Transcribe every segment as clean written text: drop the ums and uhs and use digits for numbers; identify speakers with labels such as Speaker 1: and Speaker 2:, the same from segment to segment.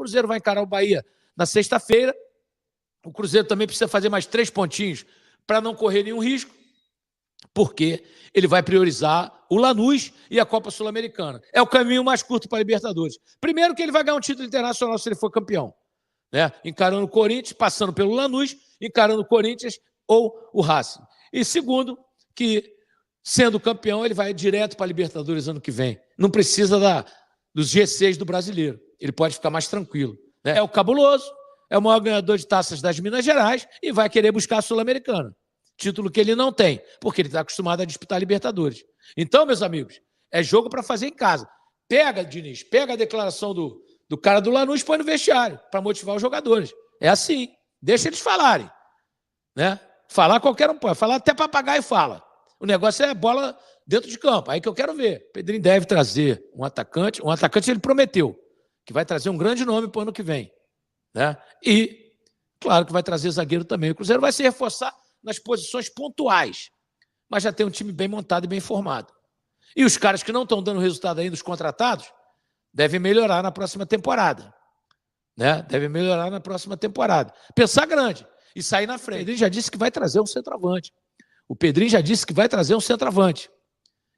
Speaker 1: Cruzeiro vai encarar o Bahia na sexta-feira. O Cruzeiro também precisa fazer mais 3 pontinhos para não correr nenhum risco, porque ele vai priorizar o Lanús e a Copa Sul-Americana. É o caminho mais curto para a Libertadores. Primeiro que ele vai ganhar um título internacional se ele for campeão, né? Encarando o Corinthians, passando pelo Lanús, encarando o Corinthians ou o Racing. E segundo, que sendo campeão, ele vai direto para a Libertadores ano que vem. Não precisa dos G6 do Brasileiro. Ele pode ficar mais tranquilo, né? É o cabuloso, é o maior ganhador de taças das Minas Gerais e vai querer buscar a Sul-Americana. Título que ele não tem, porque ele está acostumado a disputar a Libertadores. Então, meus amigos, é jogo para fazer em casa. Pega, Diniz, pega a declaração do cara do Lanús e põe no vestiário para motivar os jogadores. É assim, deixa eles falarem, né? Falar qualquer um pode, falar até papagaio fala. O negócio é bola dentro de campo, aí que eu quero ver. O Pedrinho deve trazer um atacante ele prometeu, que vai trazer um grande nome para o ano que vem, né? E, claro que vai trazer zagueiro também. O Cruzeiro vai se reforçar nas posições pontuais, mas já tem um time bem montado e bem formado. E os caras que não estão dando resultado ainda, os contratados, devem melhorar na próxima temporada, né? Devem melhorar na próxima temporada. Pensar grande e sair na frente. O Pedrinho já disse que vai trazer um centroavante. O Pedrinho já disse que vai trazer um centroavante.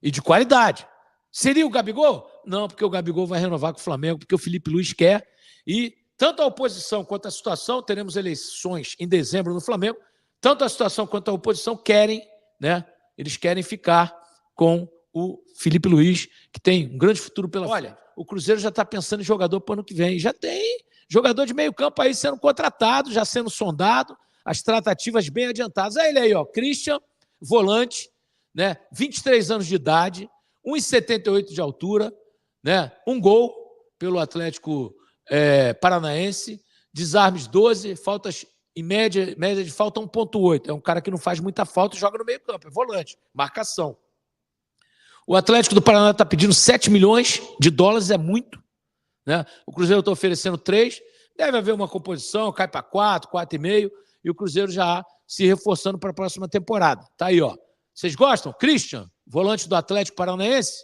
Speaker 1: E de qualidade. Seria o Gabigol? Não, porque o Gabigol vai renovar com o Flamengo, porque o Felipe Luiz quer. E tanto a oposição quanto a situação, teremos eleições em dezembro no Flamengo, tanto a situação quanto a oposição querem, né? Eles querem ficar com o Felipe Luiz, que tem um grande futuro pela frente. Olha, o Cruzeiro já está pensando em jogador para o ano que vem. Já tem jogador de meio campo aí sendo contratado, já sendo sondado, as tratativas bem adiantadas. É ele aí, ó, Christian, volante, né? 23 anos de idade, 1,78 de altura, né? Um gol pelo Atlético Paranaense, desarmes 12, faltas em média de falta 1,8. É um cara que não faz muita falta e joga no meio campo, é volante, marcação. O Atlético do Paraná está pedindo 7 milhões de dólares, é muito, né? O Cruzeiro está oferecendo 3, deve haver uma composição, cai para 4, 4,5, e o Cruzeiro já se reforçando para a próxima temporada. Tá aí, ó. Vocês gostam? Christian, volante do Atlético Paranaense,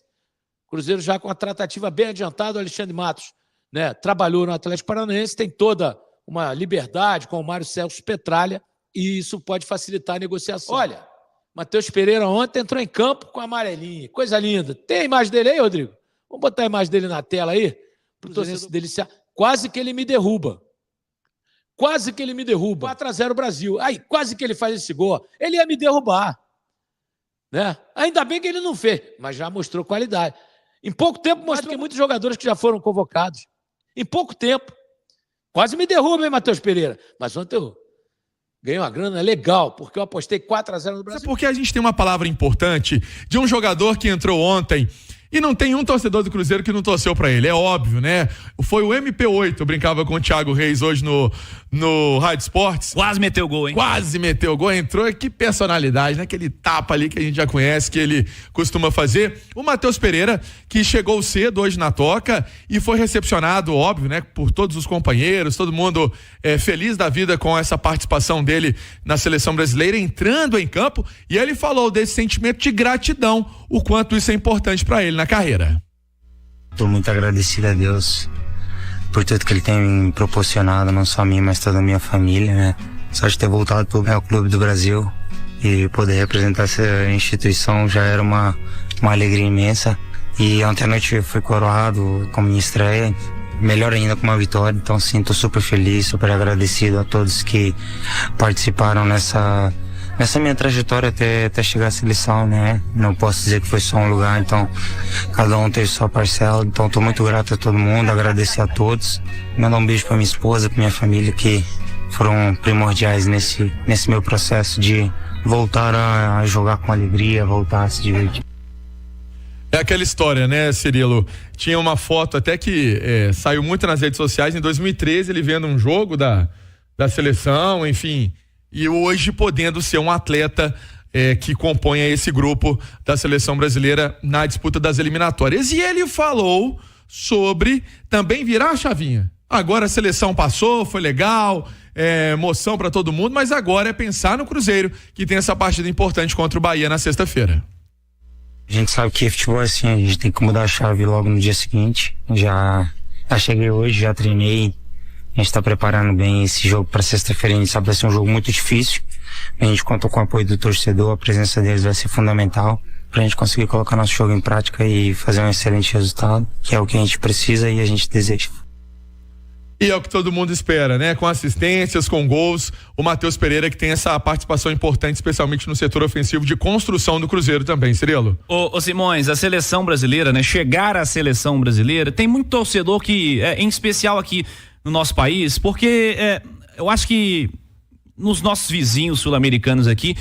Speaker 1: Cruzeiro já com a tratativa bem adiantada, o Alexandre Matos, né, trabalhou no Atlético Paranaense, tem toda uma liberdade com o Mário Celso Petralha, e isso pode facilitar a negociação. Olha, Matheus Pereira ontem entrou em campo com a amarelinha, coisa linda. Tem a imagem dele aí, Rodrigo? Vamos botar a imagem dele na tela aí, para o torcedor se deliciar. Quase que ele me derruba. Quase que ele me derruba. 4-0 Brasil. Aí, quase que ele faz esse gol. Ele ia me derrubar, né? Ainda bem que ele não fez, mas já mostrou qualidade. Em pouco tempo mostrou que muitos jogadores que já foram convocados. Em pouco tempo. Quase me derruba, hein, Matheus Pereira? Mas ontem eu ganhei uma grana legal, porque eu apostei 4-0 no Brasil.
Speaker 2: É porque a gente tem uma palavra importante de um jogador que entrou ontem e não tem um torcedor do Cruzeiro que não torceu pra ele, é óbvio, né? Foi o MP8, eu brincava com o Thiago Reis hoje no Rádio Esportes.
Speaker 3: Quase meteu gol, hein?
Speaker 2: Quase meteu gol, entrou, que personalidade, né? Aquele tapa ali que a gente já conhece, que ele costuma fazer. O Matheus Pereira, que chegou cedo hoje na toca e foi recepcionado, óbvio, né? Por todos os companheiros, todo mundo feliz da vida com essa participação dele na seleção brasileira, entrando em campo, e ele falou desse sentimento de gratidão, o quanto isso é importante pra ele na carreira.
Speaker 4: Estou muito agradecido a Deus por tudo que ele tem me proporcionado, não só a mim, mas toda a minha família, né? Só de ter voltado para o Real Clube do Brasil e poder representar essa instituição já era uma alegria imensa. E ontem à noite eu fui coroado com minha estreia, melhor ainda com uma vitória, então sim, tô super feliz, super agradecido a todos que participaram nessa minha trajetória até chegar à seleção, né? Não posso dizer que foi só um lugar, então cada um teve sua parcela, então tô muito grato a todo mundo, agradecer a todos, mandar um beijo pra minha esposa, pra minha família, que foram primordiais nesse meu processo de voltar a jogar com alegria, voltar a se divertir.
Speaker 2: É aquela história, né, Cirilo? Tinha uma foto até que saiu muito nas redes sociais, em 2013, ele vendo um jogo da seleção, enfim, e hoje podendo ser um atleta que compõe esse grupo da seleção brasileira na disputa das eliminatórias. E ele falou sobre também virar a chavinha. Agora a seleção passou, foi legal, emoção para todo mundo, mas agora é pensar no Cruzeiro, que tem essa partida importante contra o Bahia na sexta-feira.
Speaker 4: A gente sabe que futebol é assim, a gente tem que mudar a chave logo no dia seguinte. Já cheguei hoje, já treinei, A gente está preparando bem esse jogo para sexta-feira. A gente sabe que vai ser um jogo muito difícil. A gente conta com o apoio do torcedor, a presença deles vai ser fundamental para a gente conseguir colocar nosso jogo em prática e fazer um excelente resultado, que é o que a gente precisa e a gente deseja.
Speaker 2: E é o que todo mundo espera, né? Com assistências, com gols, o Matheus Pereira que tem essa participação importante, especialmente no setor ofensivo de construção do Cruzeiro também, Cirilo.
Speaker 3: Ô Simões, a seleção brasileira, né? Chegar à seleção brasileira, tem muito torcedor que, em especial aqui no nosso país, porque eu acho que nos nossos vizinhos sul-americanos aqui,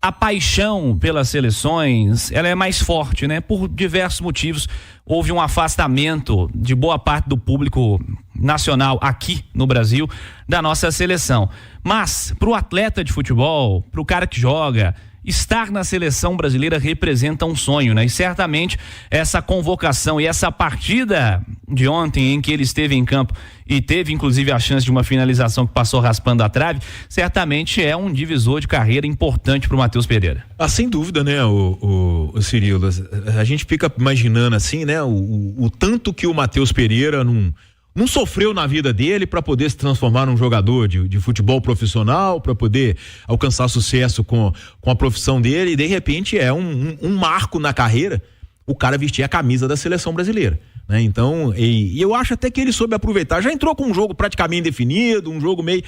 Speaker 3: a paixão pelas seleções, ela é mais forte, né? Por diversos motivos. Houve um afastamento de boa parte do público nacional aqui no Brasil da nossa seleção. Mas, pro atleta de futebol, pro cara que joga, estar na seleção brasileira representa um sonho, né? E certamente essa convocação e essa partida de ontem em que ele esteve em campo e teve inclusive a chance de uma finalização que passou raspando a trave, certamente é um divisor de carreira importante pro Matheus Pereira.
Speaker 5: Sem dúvida, né, o Cirilo, a gente fica imaginando assim, né, o tanto que o Matheus Pereira não sofreu na vida dele para poder se transformar num jogador de futebol profissional, para poder alcançar sucesso com a profissão dele, e de repente é um marco na carreira o cara vestir a camisa da seleção brasileira, né? Então, e eu acho até que ele soube aproveitar, já entrou com um jogo praticamente definido, um jogo meio,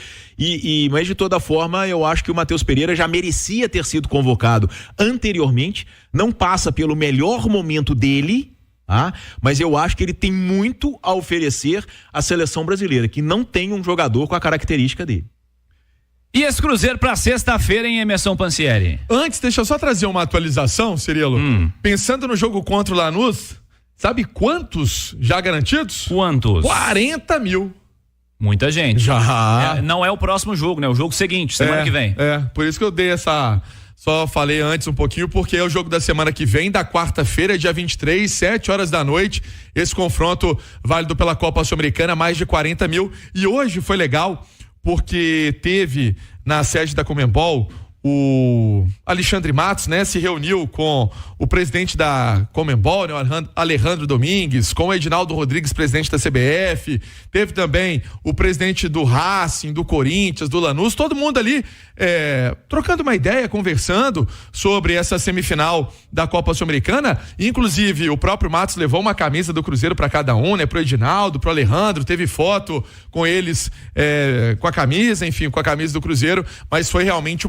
Speaker 5: mas de toda forma eu acho que o Matheus Pereira já merecia ter sido convocado anteriormente, não passa pelo melhor momento dele, mas eu acho que ele tem muito a oferecer à seleção brasileira, que não tem um jogador com a característica dele.
Speaker 3: E esse Cruzeiro para sexta-feira em Emerson Pansieri?
Speaker 2: Antes, deixa eu só trazer uma atualização, Cirilo. Pensando no jogo contra o Lanús, sabe quantos já garantidos?
Speaker 3: Quantos?
Speaker 2: 40 mil.
Speaker 3: Muita gente.
Speaker 2: Já.
Speaker 3: Não é o próximo jogo, né? O jogo seguinte, semana que vem.
Speaker 2: Por isso que eu dei essa... Só falei antes um pouquinho, porque é o jogo da semana que vem, da quarta-feira, dia 23, 7 horas da noite. Esse confronto válido pela Copa Sul-Americana, mais de 40 mil. E hoje foi legal, porque teve na sede da Conmebol o Alexandre Matos, né, se reuniu com o presidente da Conmebol, né, o Alejandro Domingues, com o Edinaldo Rodrigues, presidente da CBF, teve também o presidente do Racing, do Corinthians, do Lanús, todo mundo ali trocando uma ideia, conversando sobre essa semifinal da Copa Sul-Americana. Inclusive o próprio Matos levou uma camisa do Cruzeiro para cada um, né, pro Edinaldo, pro Alejandro, teve foto com eles com a camisa, enfim, com a camisa do Cruzeiro, mas foi realmente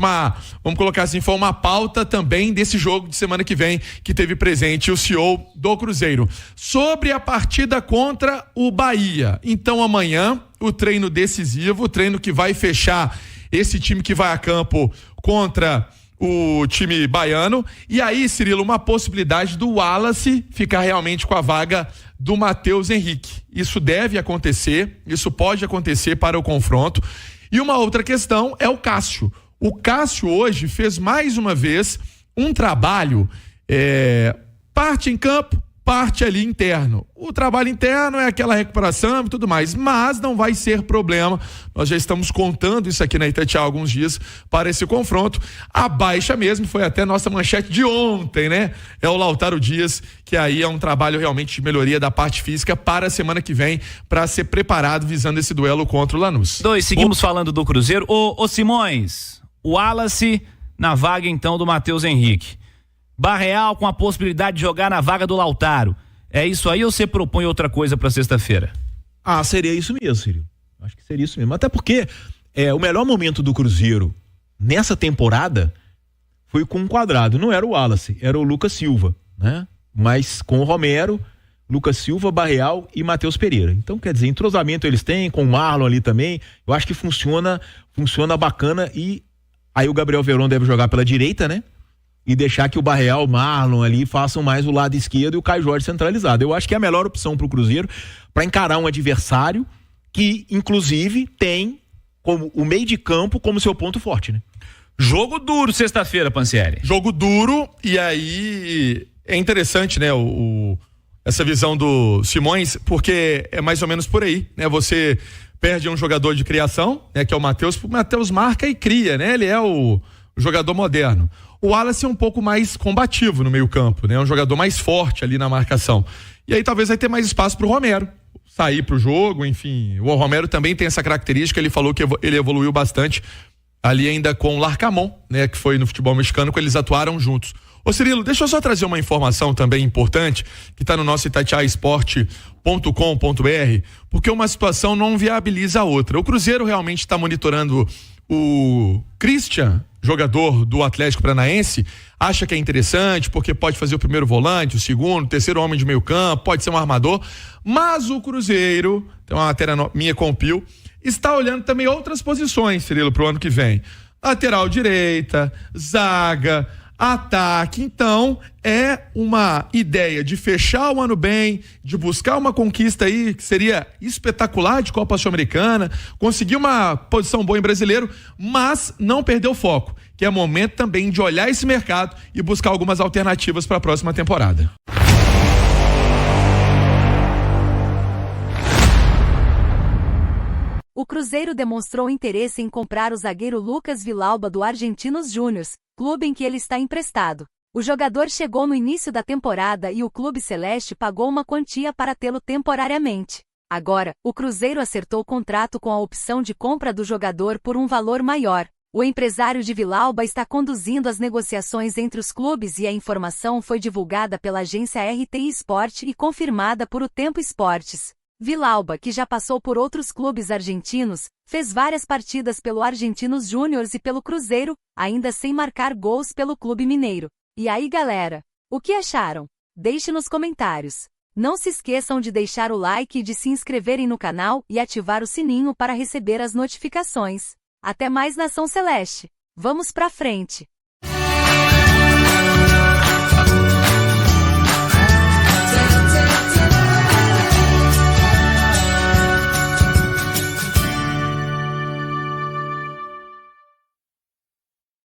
Speaker 2: vamos colocar assim, foi uma pauta também desse jogo de semana que vem, que teve presente o CEO do Cruzeiro. Sobre a partida contra o Bahia. Então amanhã, o treino decisivo, o treino que vai fechar esse time que vai a campo contra o time baiano. E aí, Cirilo, uma possibilidade do Wallace ficar realmente com a vaga do Matheus Henrique. Isso deve acontecer, isso pode acontecer para o confronto. E uma outra questão é o Cássio. O Cássio hoje fez mais uma vez um trabalho, parte em campo, parte ali interno. O trabalho interno é aquela recuperação e tudo mais, mas não vai ser problema. Nós já estamos contando isso aqui na Itatiaia há alguns dias para esse confronto. A baixa mesmo foi até nossa manchete de ontem, né? É o Lautaro Dias, que aí é um trabalho realmente de melhoria da parte física para a semana que vem, para ser preparado visando esse duelo contra o Lanús.
Speaker 3: Seguimos falando do Cruzeiro. Ô Simões, o Wallace na vaga então do Matheus Henrique. Barreal com a possibilidade de jogar na vaga do Lautaro. É isso aí ou você propõe outra coisa para sexta-feira?
Speaker 5: Seria isso mesmo, Círio. Acho que seria isso mesmo. Até porque o melhor momento do Cruzeiro nessa temporada foi com um quadrado. Não era o Wallace, era o Lucas Silva, né? Mas com o Romero, Lucas Silva, Barreal e Matheus Pereira. Então, quer dizer, entrosamento eles têm, com o Marlon ali também. Eu acho que funciona bacana. E aí o Gabriel Veron deve jogar pela direita, né? E deixar que o Barreal, o Marlon ali façam mais o lado esquerdo e o Caio Jorge centralizado. Eu acho que é a melhor opção para o Cruzeiro para encarar um adversário que, inclusive, tem como o meio de campo como seu ponto forte, né?
Speaker 3: Jogo duro sexta-feira, Pansieri.
Speaker 2: Jogo duro, e aí é interessante, né, essa visão do Simões, porque é mais ou menos por aí, né? Você perde um jogador de criação, né, que é o Matheus marca e cria, né? Ele é o jogador moderno. O Wallace é um pouco mais combativo no meio campo, né? Um jogador mais forte ali na marcação. E aí talvez vai ter mais espaço pro Romero, sair pro jogo, enfim. O Romero também tem essa característica, ele falou que ele evoluiu bastante ali ainda com o Larcamón, né, que foi no futebol mexicano, quando eles atuaram juntos. Ô Cirilo, deixa eu só trazer uma informação também importante, que está no nosso itatiaisport.com.br, porque uma situação não viabiliza a outra. O Cruzeiro realmente está monitorando o Christian, jogador do Atlético Paranaense, acha que é interessante porque pode fazer o primeiro volante, o segundo, o terceiro homem de meio campo, pode ser um armador, mas o Cruzeiro, tem uma matéria minha com o Pio, está olhando também outras posições, Cirilo, para o ano que vem. Lateral direita, zaga, ataque. Então, é uma ideia de fechar o ano bem, de buscar uma conquista aí que seria espetacular de Copa Sul-Americana, conseguir uma posição boa em Brasileiro, mas não perder o foco, que é momento também de olhar esse mercado e buscar algumas alternativas para a próxima temporada.
Speaker 6: O Cruzeiro demonstrou interesse em comprar o zagueiro Lucas Villalba do Argentinos Júnior, clube em que ele está emprestado. O jogador chegou no início da temporada e o clube celeste pagou uma quantia para tê-lo temporariamente. Agora, o Cruzeiro acertou o contrato com a opção de compra do jogador por um valor maior. O empresário de Villalba está conduzindo as negociações entre os clubes e a informação foi divulgada pela agência RTI Sport e confirmada por O Tempo Esportes. Villalba, que já passou por outros clubes argentinos, fez várias partidas pelo Argentinos Júnior e pelo Cruzeiro, ainda sem marcar gols pelo clube mineiro. E aí, galera? O que acharam? Deixe nos comentários. Não se esqueçam de deixar o like e de se inscreverem no canal e ativar o sininho para receber as notificações. Até mais, Nação Celeste! Vamos pra frente!